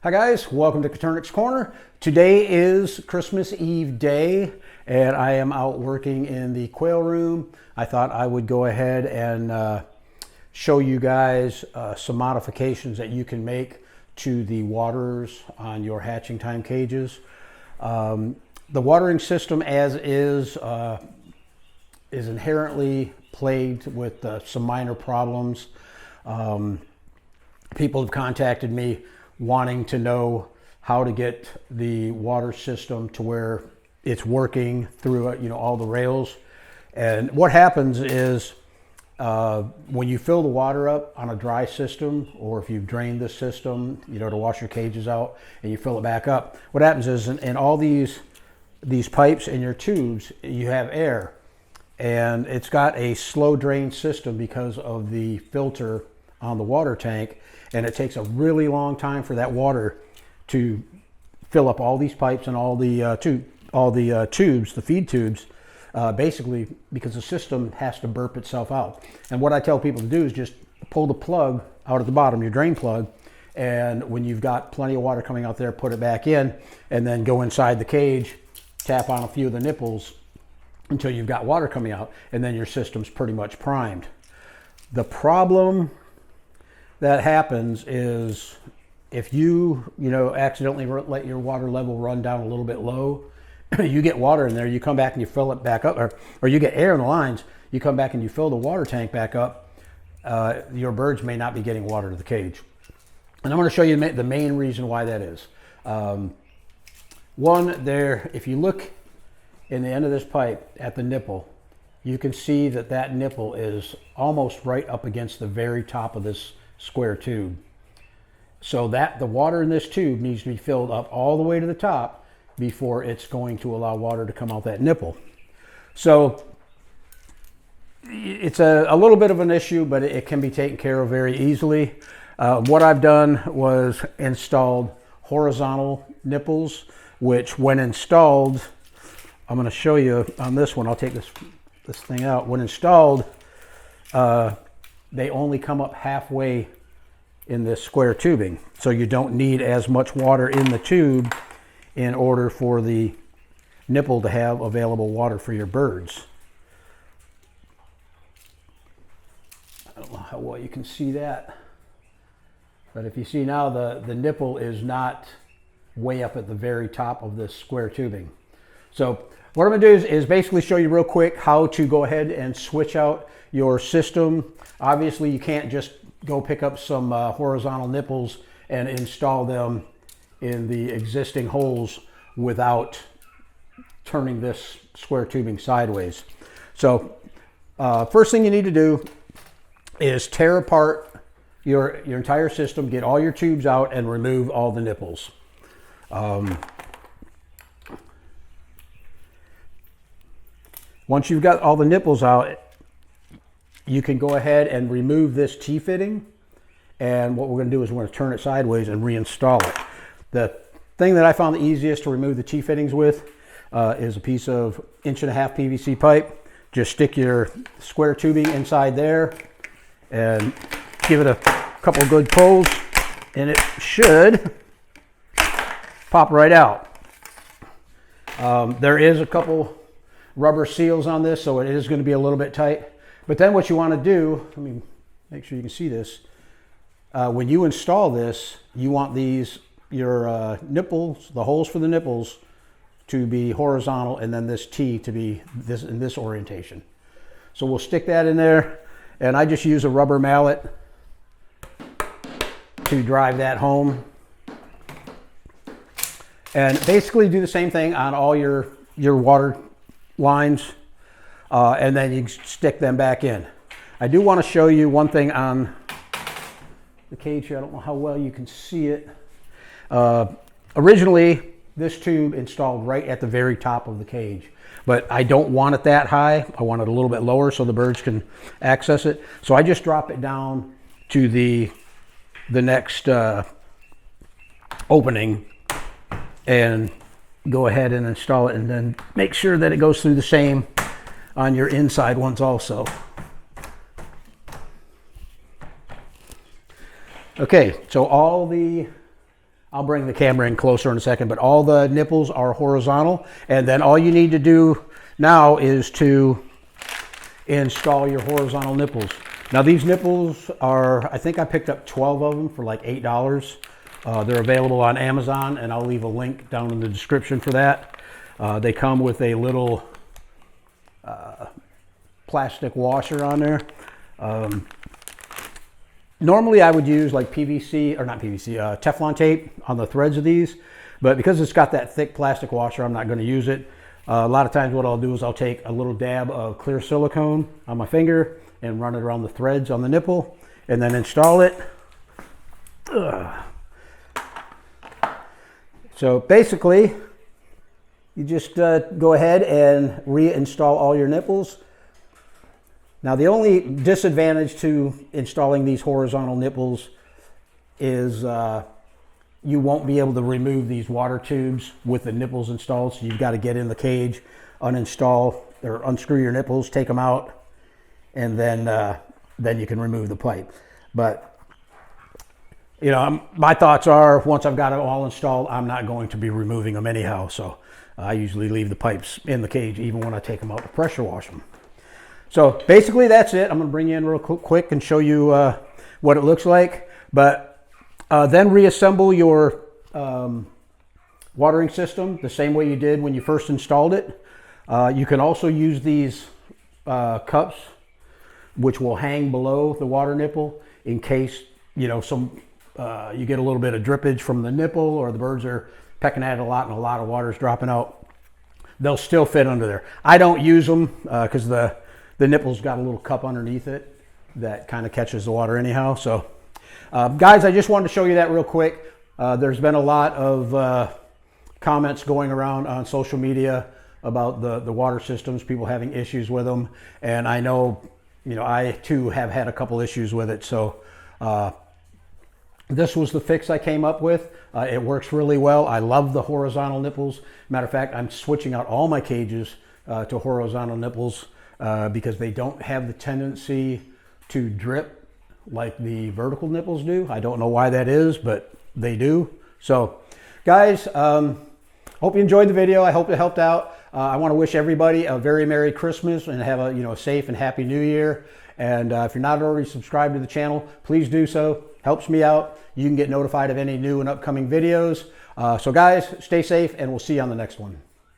Hi guys, welcome to Coturnix Corner. Today is Christmas Eve day and I am out working in the quail room. I thought I would go ahead and show you guys some modifications that you can make to the waterers on your hatching time cages. The watering system as is inherently plagued with some minor problems. People have contacted me wanting to know how to get the water system to where it's working through all the rails. And what happens is when you fill the water up on a dry system, or if you've drained the system to wash your cages out and you fill it back up, what happens is in all these pipes and your tubes you have air, and it's got a slow drain system because of the filter on the water tank, and it takes a really long time for that water to fill up all these pipes and all the tubes, the feed tubes, basically because the system has to burp itself out. And what I tell people to do is just pull the plug out at the bottom, your drain plug, and when you've got plenty of water coming out there, put it back in, and then go inside the cage, tap on a few of the nipples until you've got water coming out, and then your system's pretty much primed. The problem that happens is if you accidentally let your water level run down a little bit low, you get water in there, you come back and you fill it back up, or you get air in the lines, you come back and you fill the water tank back up, your birds may not be getting water to the cage. And I'm going to show you the main reason why that is. One, if you look in the end of this pipe at the nipple, you can see that nipple is almost right up against the very top of this square tube. So the water in this tube needs to be filled up all the way to the top before it's going to allow water to come out that nipple. So it's a little bit of an issue, but it can be taken care of very easily. What I've done was installed horizontal nipples, which when installed, I'm going to show you on this one. I'll take this thing out. When installed, they only come up halfway in this square tubing. So you don't need as much water in the tube in order for the nipple to have available water for your birds. I don't know how well you can see that, but if you see now, the nipple is not way up at the very top of this square tubing. So what I'm going to do is basically show you real quick how to go ahead and switch out your system. Obviously, you can't just go pick up some horizontal nipples and install them in the existing holes without turning this square tubing sideways. So first thing you need to do is tear apart your entire system, get all your tubes out, and remove all the nipples. Once you've got all the nipples out, you can go ahead and remove this T-fitting, and what we're going to do is we're going to turn it sideways and reinstall it. The thing that I found the easiest to remove the T-fittings with is a piece of 1.5 inch PVC pipe. Just stick your square tubing inside there and give it a couple good pulls, and it should pop right out. There is a couple rubber seals on this, so it is going to be a little bit tight. But then what you want to do, let me make sure you can see this. When you install this, you want your nipples, the holes for the nipples, to be horizontal, and then this T to be in this orientation. So we'll stick that in there, and I just use a rubber mallet to drive that home. And basically do the same thing on all your water lines. And then you stick them back in. I do want to show you one thing on the cage here. I don't know how well you can see it. Originally, this tube installed right at the very top of the cage, but I don't want it that high. I want it a little bit lower so the birds can access it. So I just drop it down to the next opening and go ahead and install it, and then make sure that it goes through the same on your inside ones also. Okay, so all the I'll bring the camera in closer in a second, but all the nipples are horizontal. And then all you need to do now is to install your horizontal nipples. Now these nipples are, I think I picked up 12 of them for like $8. They're available on Amazon, and I'll leave a link down in the description for that. They come with a little plastic washer on there. Normally I would use like PVC, or not PVC, Teflon tape on the threads of these, but because it's got that thick plastic washer, I'm not going to use it. A lot of times what I'll do is I'll take a little dab of clear silicone on my finger and run it around the threads on the nipple and then install it. So basically, you just go ahead and reinstall all your nipples. Now the only disadvantage to installing these horizontal nipples is you won't be able to remove these water tubes with the nipples installed. So you've got to get in the cage, uninstall or unscrew your nipples, take them out, and then you can remove the pipe. But you know, my thoughts are once I've got it all installed, I'm not going to be removing them anyhow. So I usually leave the pipes in the cage even when I take them out to pressure wash them. So basically that's it. I'm going to bring you in real quick and show you what it looks like. But then reassemble your watering system the same way you did when you first installed it. You can also use these cups, which will hang below the water nipple in case, you know, you get a little bit of drippage from the nipple, or the birds are pecking at it a lot and a lot of water is dropping out. They'll still fit under there. I don't use them because the nipple's got a little cup underneath it that kind of catches the water anyhow. So guys, I just wanted to show you that real quick. There's been a lot of comments going around on social media about the water systems, people having issues with them. And I know, you know, I too have had a couple issues with it. So this was the fix I came up with. It works really well. I love the horizontal nipples. Matter of fact, I'm switching out all my cages to horizontal nipples because they don't have the tendency to drip like the vertical nipples do. I don't know why that is, but they do. So guys, hope you enjoyed the video. I hope it helped out. I want to wish everybody a very Merry Christmas and have a safe and happy New Year. And if you're not already subscribed to the channel, please do so. Helps me out. You can get notified of any new and upcoming videos. So guys, stay safe, and we'll see you on the next one.